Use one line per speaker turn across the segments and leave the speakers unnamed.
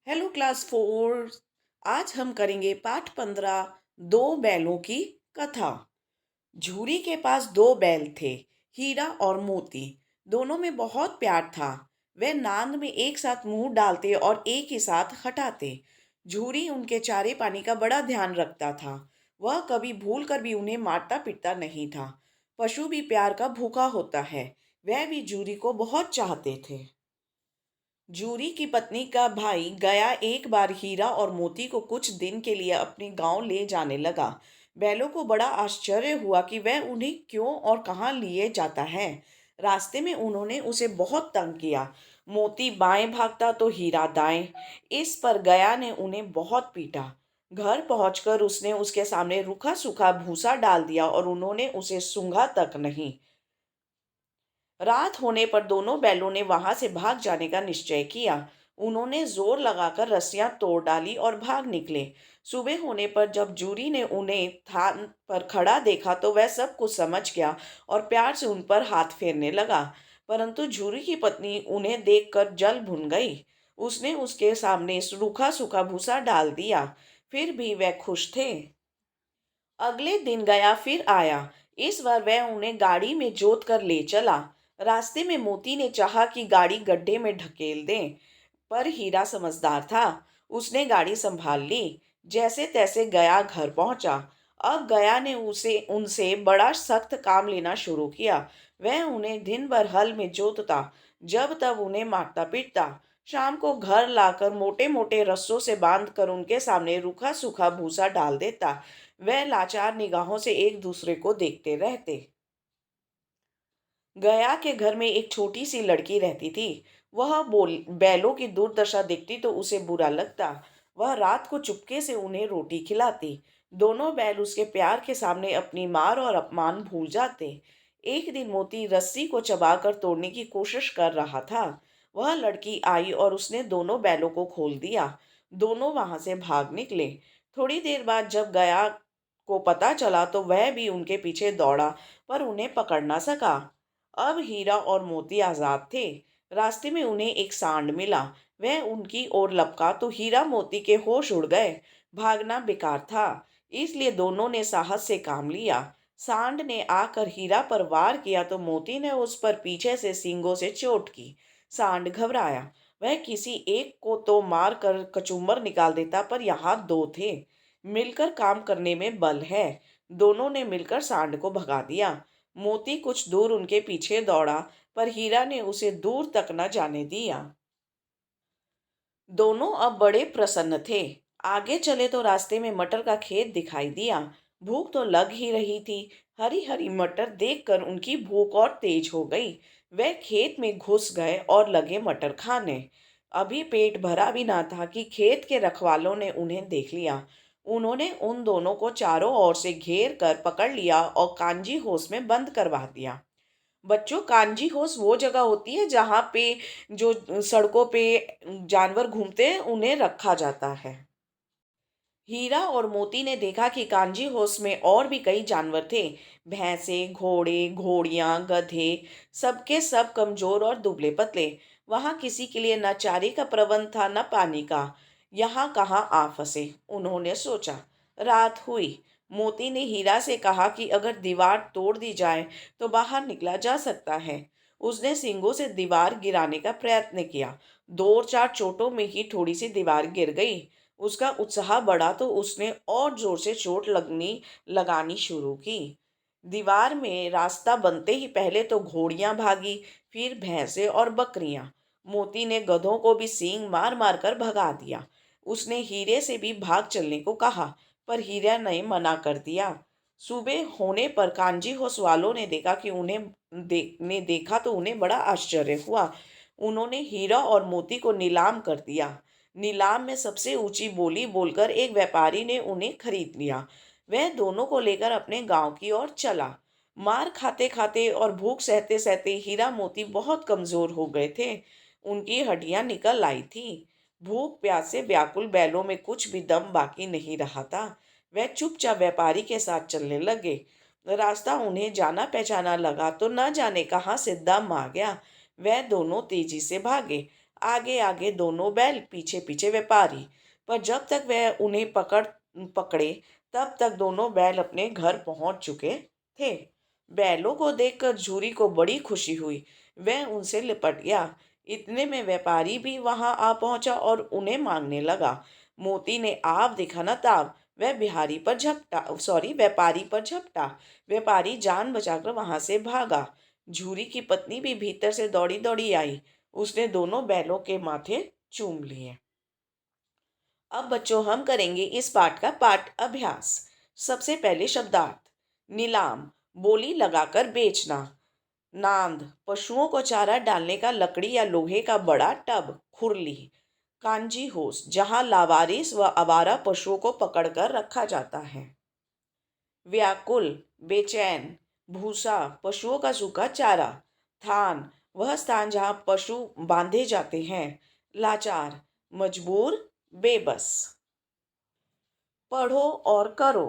Hello class 4। आज हम करेंगे पाठ 15 दो बैलों की कथा। झूरी के पास दो बैल थे, हीरा और मोती। दोनों में बहुत प्यार था। वे नांद में एक साथ मुंह डालते और एक ही साथ हटाते। झूरी उनके चारे पानी का बड़ा ध्यान रखता था। वह कभी भूल कर भी उन्हें मारता पीटता नहीं था। पशु भी प्यार का भूखा होता है। वह भी झूरी को बहुत चाहते थे। जूरी की पत्नी का भाई गया एक बार हीरा और मोती को कुछ दिन के लिए अपने गांव ले जाने लगा। बैलों को बड़ा आश्चर्य हुआ कि वह उन्हें क्यों और कहाँ लिए जाता है। रास्ते में उन्होंने उसे बहुत तंग किया। मोती बाएं भागता तो हीरा दाएं। इस पर गया ने उन्हें बहुत पीटा। घर पहुंचकर उसने उसके सामने रूखा सूखा भूसा डाल दिया और उन्होंने उसे सूंघा तक नहीं। रात होने पर दोनों बैलों ने वहां से भाग जाने का निश्चय किया। उन्होंने जोर लगाकर रस्सियां तोड़ डाली और भाग निकले। सुबह होने पर जब जूरी ने उन्हें थान पर खड़ा देखा तो वह सब कुछ समझ गया और प्यार से उन पर हाथ फेरने लगा। परंतु जूरी की पत्नी उन्हें देखकर जल भुन गई। उसने उसके सामने रूखा सूखा भूसा डाल दिया। फिर भी वह खुश थे। अगले दिन गया फिर आया। इस बार वह उन्हें गाड़ी में जोत कर ले चला। रास्ते में मोती ने चाहा कि गाड़ी गड्ढे में ढकेल दें, पर हीरा समझदार था। उसने गाड़ी संभाल ली। जैसे तैसे गया घर पहुंचा। अब गया ने उसे उनसे बड़ा सख्त काम लेना शुरू किया। वह उन्हें दिन भर हल में जोतता, जब तब उन्हें मारता पीटता। शाम को घर लाकर मोटे मोटे रस्सों से बांध कर उनके सामने रूखा सूखा भूसा डाल देता। वह लाचार निगाहों से एक दूसरे को देखते रहते। गया के घर में एक छोटी सी लड़की रहती थी। वह बोल बैलों की दुर्दशा देखती तो उसे बुरा लगता। वह रात को चुपके से उन्हें रोटी खिलाती। दोनों बैल उसके प्यार के सामने अपनी मार और अपमान भूल जाते। एक दिन मोती रस्सी को चबाकर तोड़ने की कोशिश कर रहा था। वह लड़की आई और उसने दोनों बैलों को खोल दिया। दोनों वहां से भाग निकले। थोड़ी देर बाद जब गया को पता चला तो वह भी उनके पीछे दौड़ा, पर उन्हें पकड़ ना सका। अब हीरा और मोती आजाद थे। रास्ते में उन्हें एक सांड मिला। वह उनकी ओर लपका तो हीरा मोती के होश उड़ गए। भागना बेकार था, इसलिए दोनों ने साहस से काम लिया। सांड ने आकर हीरा पर वार किया तो मोती ने उस पर पीछे से सींगों से चोट की। सांड घबराया। वह किसी एक को तो मार कर कचूमर निकाल देता, पर यहाँ दो थे। मिलकर काम करने में बल है। दोनों ने मिलकर सांड को भगा दिया। मोती कुछ दूर उनके पीछे दौड़ा, पर हीरा ने उसे दूर तक न जाने दिया। दोनों अब बड़े प्रसन्न थे। आगे चले तो रास्ते में मटर का खेत दिखाई दिया। भूख तो लग ही रही थी। हरी हरी मटर देखकर उनकी भूख और तेज हो गई। वे खेत में घुस गए और लगे मटर खाने। अभी पेट भरा भी ना था कि खेत के रखवालों ने उन्हें देख लिया। उन्होंने उन दोनों को चारों ओर से घेर कर पकड़ लिया और कांजी होस में बंद करवा दिया। बच्चों, कांजी होस वो जगह होती है जहाँ पे जो सड़कों पे जानवर घूमते हैं उन्हें रखा जाता है। हीरा और मोती ने देखा कि कांजी होस में और भी कई जानवर थे। भैंसे, घोड़े, घोड़ियां, गधे, सबके सब कमजोर और दुबले पतले। वहां किसी के लिए न चारे का प्रबंध था न पानी का। यहाँ कहाँ आ फंसे, उन्होंने सोचा। रात हुई। मोती ने हीरा से कहा कि अगर दीवार तोड़ दी जाए तो बाहर निकला जा सकता है। उसने सींगों से दीवार गिराने का प्रयत्न किया। दो चार चोटों में ही थोड़ी सी दीवार गिर गई। उसका उत्साह बढ़ा तो उसने और जोर से चोट लगनी लगानी शुरू की। दीवार में रास्ता बनते ही पहले तो घोड़ियां भागी, फिर भैंसे और बकरियां। मोती ने गधों को भी सींग मार मार कर भगा दिया। उसने हीरे से भी भाग चलने को कहा, पर हीरा ने मना कर दिया। सुबह होने पर कांजी होस वालों ने देखा कि देखा तो उन्हें बड़ा आश्चर्य हुआ। उन्होंने हीरा और मोती को नीलाम कर दिया। नीलाम में सबसे ऊंची बोली बोलकर एक व्यापारी ने उन्हें खरीद लिया। वह दोनों को लेकर अपने गांव की ओर चला। मार खाते खाते और भूख सहते सहते हीरा मोती बहुत कमजोर हो गए थे। उनकी हड्डियां निकल आई थी। भूख प्यास से व्याकुल बैलों में कुछ भी दम बाकी नहीं रहा था। वह चुपचाप व्यापारी के साथ चलने लगे। रास्ता उन्हें जाना पहचाना लगा तो न जाने कहाँ से दम आ गया। वह दोनों तेजी से भागे। आगे आगे दोनों बैल, पीछे पीछे व्यापारी। पर जब तक वह उन्हें पकड़े तब तक दोनों बैल अपने घर पहुंच चुके थे। बैलों को देखकर झूरी को बड़ी खुशी हुई। वह उनसे लिपट गया। इतने में व्यापारी भी वहां आ पहुंचा और उन्हें मांगने लगा। मोती ने आप देखा न ताब, वह व्यापारी पर झपटा। व्यापारी जान बचाकर वहां से भागा। झूरी की पत्नी भी भीतर से दौड़ी दौड़ी आई। उसने दोनों बैलों के माथे चूम लिए। अब बच्चों हम करेंगे इस पाठ का पाठ अभ्यास। सबसे पहले शब्दार्थ। नीलाम, बोली लगाकर बेचना। नांद, पशुओं को चारा डालने का लकड़ी या लोहे का बड़ा टब, खुरली। कांजी होस, जहां लावारिस व आवारा पशुओं को पकड़कर रखा जाता है। व्याकुल, बेचैन। भूसा, पशुओं का सूखा चारा। थान, वह स्थान जहां पशु बांधे जाते हैं। लाचार, मजबूर, बेबस। पढ़ो और करो।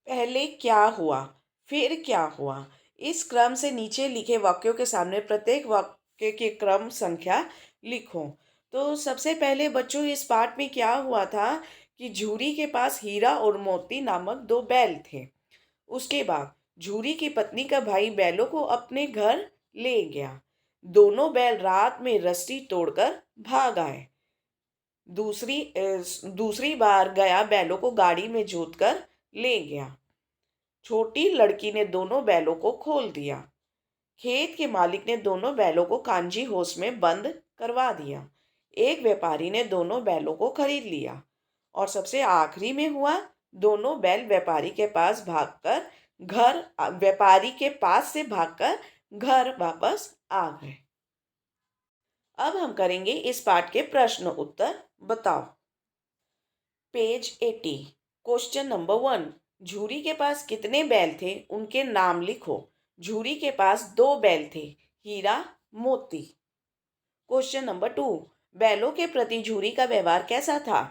पहले क्या हुआ, फिर क्या हुआ। इस क्रम से नीचे लिखे वाक्यों के सामने प्रत्येक वाक्य की क्रम संख्या लिखो। तो सबसे पहले बच्चों इस पाठ में क्या हुआ था कि झूरी के पास हीरा और मोती नामक दो बैल थे। उसके बाद झूरी की पत्नी का भाई बैलों को अपने घर ले गया। दोनों बैल रात में रस्सी तोड़कर भाग आए। दूसरी बार गया बैलों को गाड़ी में जोतकर ले गया। छोटी लड़की ने दोनों बैलों को खोल दिया। खेत के मालिक ने दोनों बैलों को कांजी होस में बंद करवा दिया। एक व्यापारी ने दोनों बैलों को खरीद लिया। और सबसे आखिरी में हुआ, दोनों बैल व्यापारी के पास से भागकर घर वापस आ गए। अब हम करेंगे इस पाठ के प्रश्न उत्तर। बताओ। पेज 80। Question number 1। झूरी के पास कितने बैल थे, उनके नाम लिखो। झूरी के पास दो बैल थे, हीरा, मोती। Question number 2। बैलों के प्रति झूरी का व्यवहार कैसा था।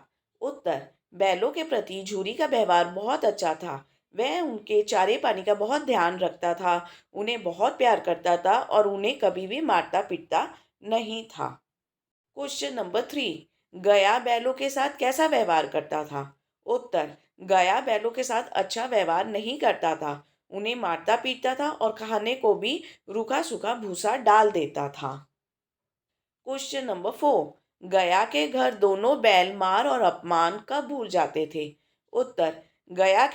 उत्तर। बैलों के प्रति झूरी का व्यवहार बहुत अच्छा था। वह उनके चारे पानी का बहुत ध्यान रखता था, उन्हें बहुत प्यार करता था और उन्हें कभी भी मारता पीटता नहीं था। Question number 3। गया बैलों के साथ कैसा व्यवहार करता था। उत्तर। गया बैलों के साथ अच्छा व्यवहार नहीं करता था, उन्हें मारता पीटता था और खाने को भी रूखा सूखा भूसा डाल देता था। Question number 4। गया के घर दोनों बैल मार और अपमान कब भूल जाते थे। उत्तर। गया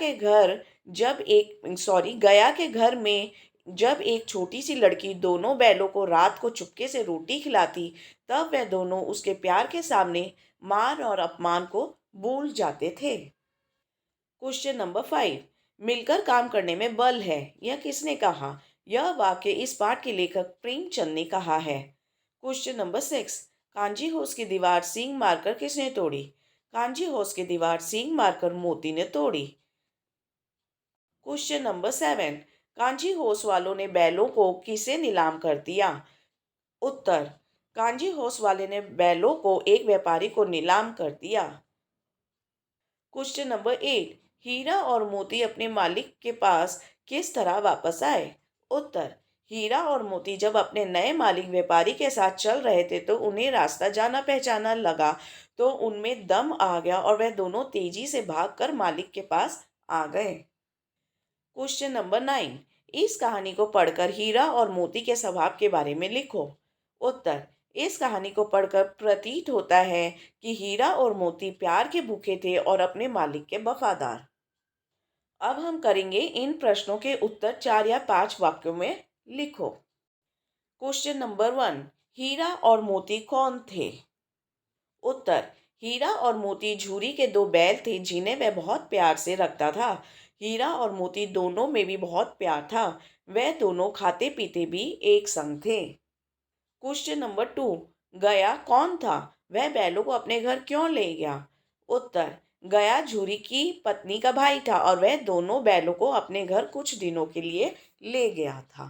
के घर में जब एक छोटी सी लड़की दोनों बैलों को रात को चुपके से रोटी खिलाती, तब वह दोनों उसके प्यार के सामने मार और अपमान को भूल जाते थे। Question number 5। मिलकर काम करने में बल है, यह किसने कहा। यह वाक्य इस पाठ के लेखक प्रेमचंद ने कहा है। Question number 6। कांजी होस की दीवार सींग मारकर किसने तोड़ी। कांजी होस की दीवार सींग मारकर मोती ने तोड़ी। Question number 7। कांजी होस वालों ने बैलों को किसे नीलाम कर दिया। उत्तर। कांजी होस वाले ने बैलों को एक व्यापारी को नीलाम कर दिया। Question number 8। हीरा और मोती अपने मालिक के पास किस तरह वापस आए। उत्तर। हीरा और मोती जब अपने नए मालिक व्यापारी के साथ चल रहे थे तो उन्हें रास्ता जाना पहचाना लगा, तो उनमें दम आ गया और वह दोनों तेजी से भागकर मालिक के पास आ गए। Question number 9। इस कहानी को पढ़कर हीरा और मोती के स्वभाव के बारे में लिखो। उत्तर। इस कहानी को पढ़कर प्रतीत होता है कि हीरा और मोती प्यार के भूखे थे और अपने मालिक के वफादार। अब हम करेंगे इन प्रश्नों के उत्तर 4 या 5 वाक्यों में लिखो। Question number 1। हीरा और मोती कौन थे। उत्तर। हीरा और मोती झूरी के दो बैल थे जिन्हें वह बहुत प्यार से रखता था। हीरा और मोती दोनों में भी बहुत प्यार था। वह दोनों खाते पीते भी एक संग थे। Question number 2। गया कौन था, वह बैलों को अपने घर क्यों ले गया। उत्तर। गया झूरी की पत्नी का भाई था और वह दोनों बैलों को अपने घर कुछ दिनों के लिए ले गया था।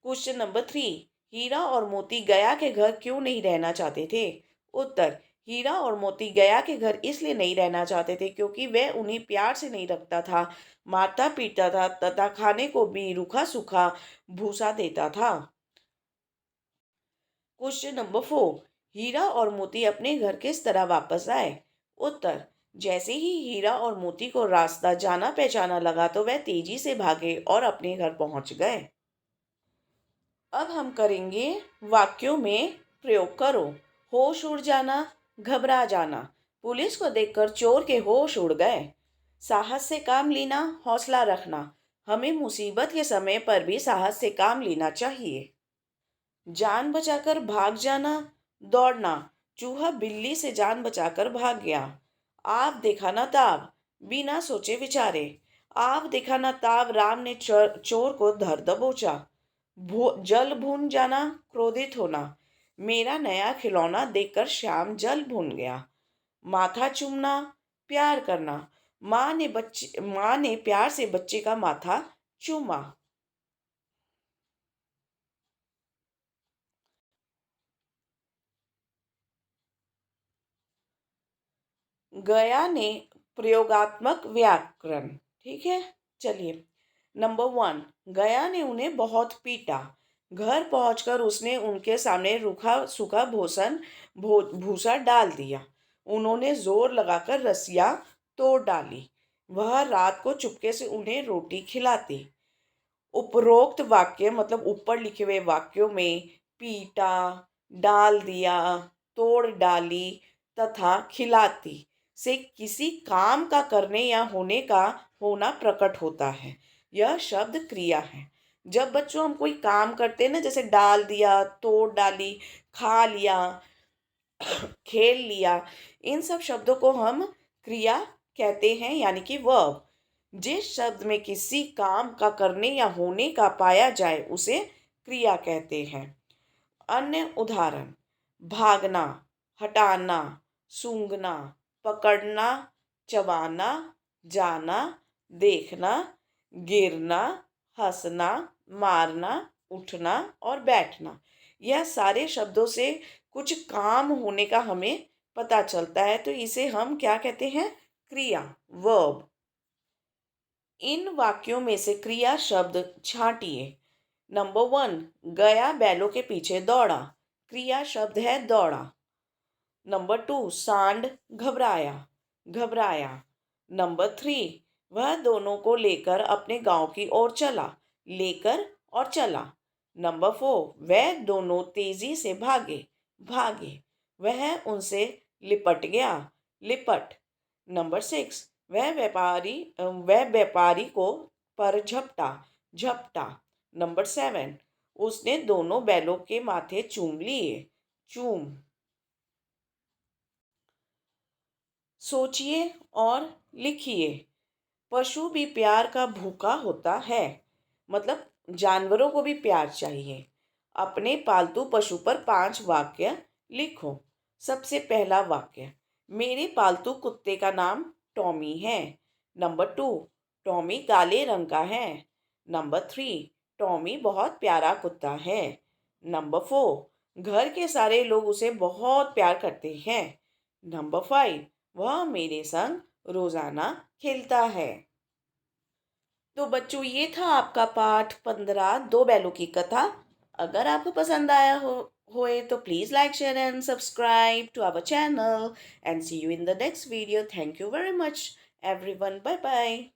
Question number 3। हीरा और मोती गया के घर क्यों नहीं रहना चाहते थे। उत्तर। हीरा और मोती गया के घर इसलिए नहीं रहना चाहते थे क्योंकि वह उन्हें प्यार से नहीं रखता था, मारता पीटता था तथा खाने को भी रूखा सूखा भूसा देता था। क्वेश्चन नंबर 4, हीरा और मोती अपने घर किस तरह वापस आए? उत्तर, जैसे ही हीरा और मोती को रास्ता जाना पहचाना लगा तो वह तेजी से भागे और अपने घर पहुंच गए। अब हम करेंगे वाक्यों में प्रयोग करो। होश उड़ जाना, घबरा जाना। पुलिस को देखकर चोर के होश उड़ गए। साहस से काम लेना, हौसला रखना। हमें मुसीबत के समय पर भी साहस से काम लेना चाहिए। जान बचाकर भाग जाना, दौड़ना। चूहा बिल्ली से जान बचाकर भाग गया। आप देखा ना ताब, बिना सोचे विचारे। आप देखा ना ताब, राम ने चोर को धर दबोचा। जल भून जाना, क्रोधित होना। मेरा नया खिलौना देखकर श्याम जल भून गया। माथा चूमना, प्यार करना। माँ ने प्यार से बच्चे का माथा चूमा। गया ने प्रयोगात्मक व्याकरण। ठीक है, चलिए। नंबर 1, गया ने उन्हें बहुत पीटा। घर पहुंचकर उसने उनके सामने रूखा सूखा भूसा डाल दिया। उन्होंने जोर लगाकर रस्सियां तोड़ डाली। वह रात को चुपके से उन्हें रोटी खिलाती। उपरोक्त वाक्य मतलब ऊपर लिखे हुए वाक्यों में पीटा, डाल दिया, तोड़ डाली तथा खिलाती से किसी काम का करने या होने का होना प्रकट होता है। यह शब्द क्रिया है। जब बच्चों हम कोई काम करते हैं ना, जैसे डाल दिया, तोड़ डाली, खा लिया, खेल लिया, इन सब शब्दों को हम क्रिया कहते हैं, यानी कि वर्ब। जिस शब्द में किसी काम का करने या होने का पाया जाए उसे क्रिया कहते हैं। अन्य उदाहरण, भागना, हटाना, सूंघना, पकड़ना, चबाना, जाना, देखना, गिरना, हंसना, मारना, उठना और बैठना। यह सारे शब्दों से कुछ काम होने का हमें पता चलता है, तो इसे हम क्या कहते हैं? क्रिया, वर्ब। इन वाक्यों में से क्रिया शब्द छांटिए। नंबर 1, गया बैलों के पीछे दौड़ा। क्रिया शब्द है दौड़ा। नंबर 2, सांड घबराया, घबराया। नंबर 3, वह दोनों को लेकर अपने गांव की ओर चला। लेकर और चला। नंबर 4, वह दोनों तेजी से भागे, भागे। वह उनसे लिपट गया, लिपट। नंबर 6, वह व्यापारी को पर झपटा, झपटा। नंबर 7, उसने दोनों बैलों के माथे चूम लिए, चूम। सोचिए और लिखिए। पशु भी प्यार का भूखा होता है। मतलब जानवरों को भी प्यार चाहिए। अपने पालतू पशु पर 5 वाक्य लिखो। सबसे पहला वाक्य, मेरे पालतू कुत्ते का नाम टॉमी है। नंबर 2, टॉमी काले रंग का है। नंबर 3, टॉमी बहुत प्यारा कुत्ता है। नंबर 4, घर के सारे लोग उसे बहुत प्यार करते हैं। नंबर 5, वह मेरे संग रोजाना खेलता है। तो बच्चों, ये था आपका पाठ 15, दो बैलों की कथा। अगर आपको पसंद आया होए तो please like, share and subscribe to our channel and see you in the next video. Thank you very much everyone. Bye bye.